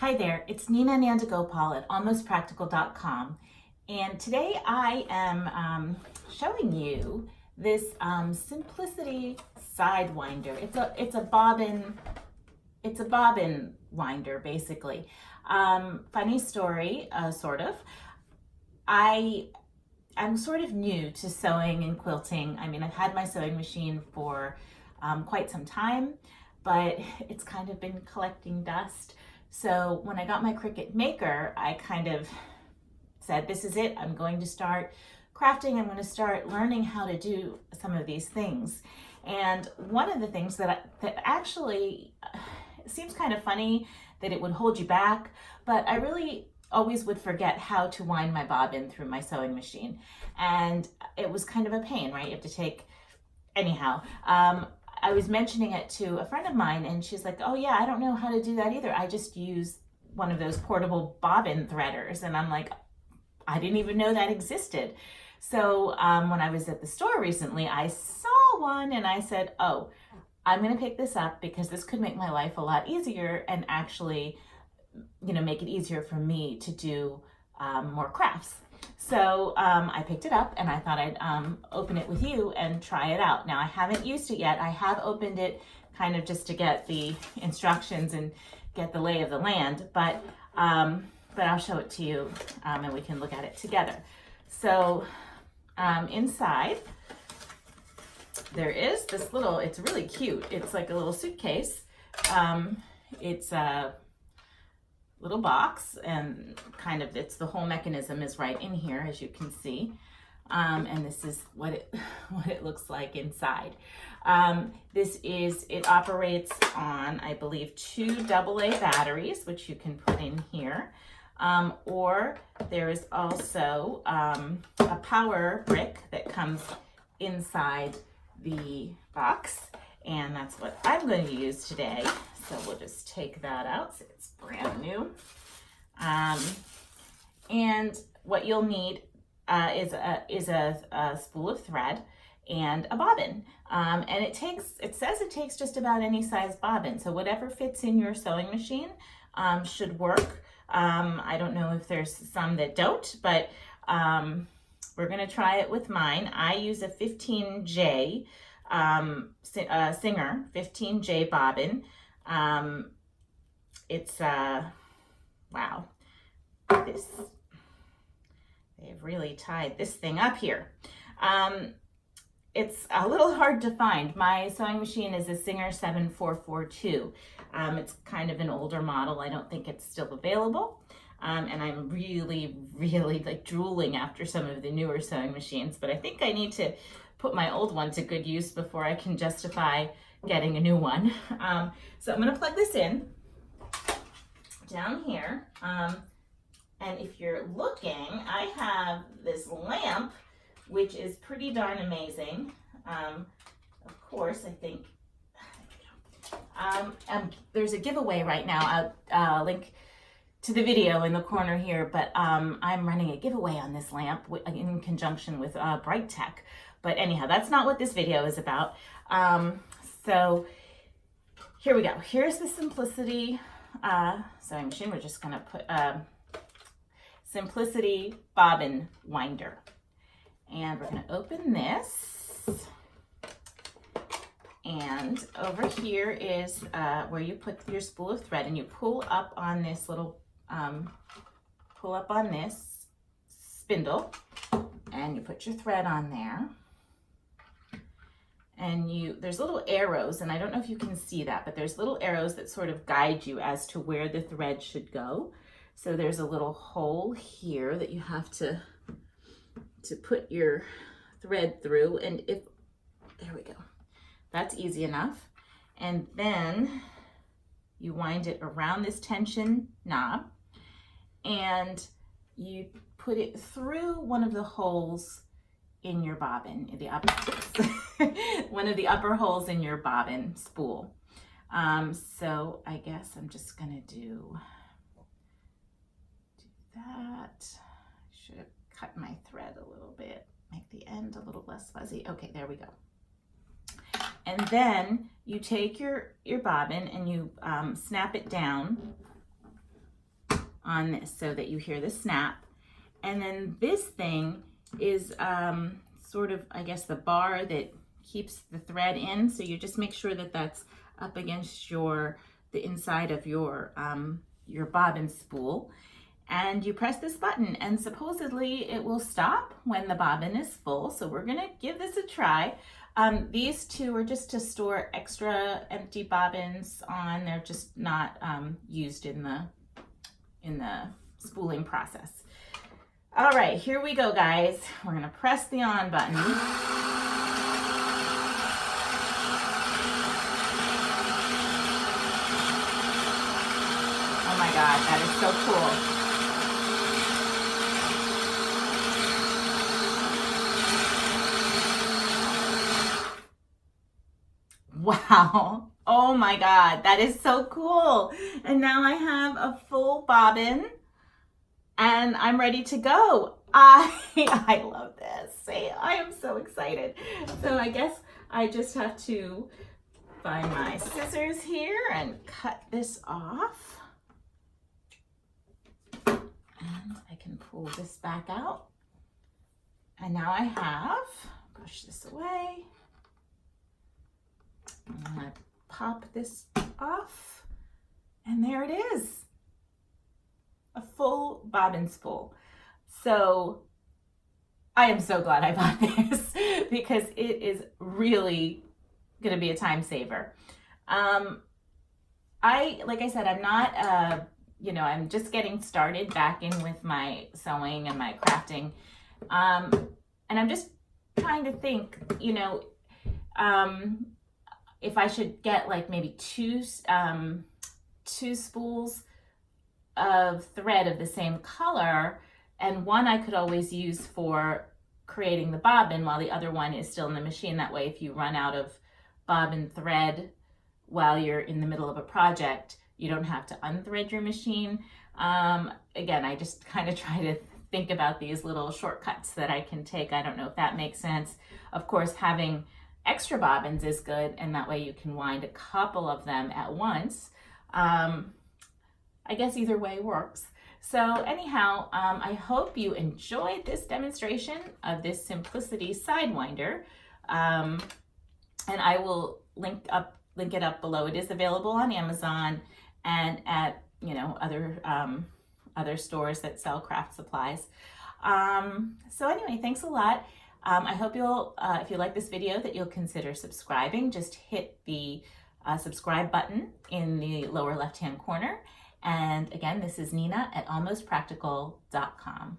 Hi there, it's Nina Nandagopal at almostpractical.com, and today I am showing you this Simplicity Sidewinder. It's a bobbin winder basically. Funny story, sort of. I'm sort of new to sewing and quilting. I mean, I've had my sewing machine for quite some time, but it's kind of been collecting dust. So when I got my Cricut Maker, I kind of said, this is it. I'm going to start crafting. I'm going to start learning how to do some of these things. And one of the things that actually seems kind of funny that it would hold you back, but I really always would forget how to wind my bobbin through my sewing machine. And it was kind of a pain, right? You have to take, anyhow. I was mentioning it to a friend of mine and she's like, oh yeah, I don't know how to do that either. I just use one of those portable bobbin threaders. And I'm like, I didn't even know that existed. So when I was at the store recently, I saw one and I said, oh, I'm gonna pick this up because this could make my life a lot easier and actually, make it easier for me to do more crafts. So I picked it up and I thought I'd open it with you and try it out. Now I haven't used it yet. I have opened it kind of just to get the instructions and get the lay of the land, but I'll show it to you and we can look at it together. So inside there is this little, it's really cute. It's like a little suitcase. It's a little box and kind of the whole mechanism is right in here, as you can see, and this is what it looks like inside. It operates on, I believe, 2 AA batteries, which you can put in here, or there is also a power brick that comes inside the box, and that's what I'm going to use today. So we'll just take that out. So it's brand new. And what you'll need is a spool of thread and a bobbin. And it says it takes just about any size bobbin. So whatever fits in your sewing machine should work. I don't know if there's some that don't, but we're gonna try it with mine. I use a 15J Singer 15J bobbin. It's wow, they've really tied this thing up here. It's a little hard to find. My sewing machine is a Singer 7442. It's kind of an older model. I don't think it's still available. And I'm really like drooling after some of the newer sewing machines, but I think I need to put my old one to good use before I can justify getting a new one. So I'm gonna plug this in down here. And if you're looking, I have this lamp, which is pretty darn amazing. Of course, I think, there's a giveaway right now. I'll link to the video in the corner here, but I'm running a giveaway on this lamp in conjunction with Bright Tech. But anyhow, that's not what this video is about. So here we go. Here's the Simplicity sewing machine. We're just gonna put Simplicity bobbin winder. And we're gonna open this. And over here is where you put your spool of thread and you pull up on this little, spindle and you put your thread on there. And there's little arrows, and I don't know if you can see that, but there's little arrows that sort of guide you as to where the thread should go. So there's a little hole here that you have to put your thread through, and there we go. That's easy enough. And then you wind it around this tension knob, and you put it through one of the holes in your bobbin, one of the upper holes in your bobbin spool. So I guess I'm just gonna do that. I should have cut my thread a little bit, make the end a little less fuzzy. Okay, there we go. And then you take your bobbin and you snap it down on this so that you hear the snap. And then this thing is sort of, I guess, the bar that keeps the thread in. So you just make sure that that's up against the inside of your bobbin spool. And you press this button and supposedly it will stop when the bobbin is full. So we're gonna give this a try. These two are just to store extra empty bobbins on. They're just not used in the spooling process. All right, here we go, guys. We're gonna press the on button. Oh my God, that is so cool. Wow. Oh my God, that is so cool. And now I have a full bobbin and I'm ready to go. I love this. I am so excited. So I guess I just have to find my scissors here and cut this off. And I can pull this back out. And now I have, push this away. I'm gonna pop this off, and there it is, a full bobbin spool. So I am so glad I bought this because it is really gonna be a time saver. Like I said, I'm not, I'm just getting started back in with my sewing and my crafting. And I'm just trying to think, if I should get like maybe two spools of thread of the same color, and one I could always use for creating the bobbin while the other one is still in the machine. That way, if you run out of bobbin thread while you're in the middle of a project, you don't have to unthread your machine. Again, I just kind of try to think about these little shortcuts that I can take. I don't know if that makes sense. Of course, having extra bobbins is good, and that way you can wind a couple of them at once. I guess either way works. So anyhow, I hope you enjoyed this demonstration of this Simplicity Sidewinder. And I will link it up below. It is available on Amazon and at other stores that sell craft supplies. So anyway, thanks a lot. I hope if you like this video, that you'll consider subscribing. Just hit the subscribe button in the lower left-hand corner. And again, this is Nina at almostpractical.com.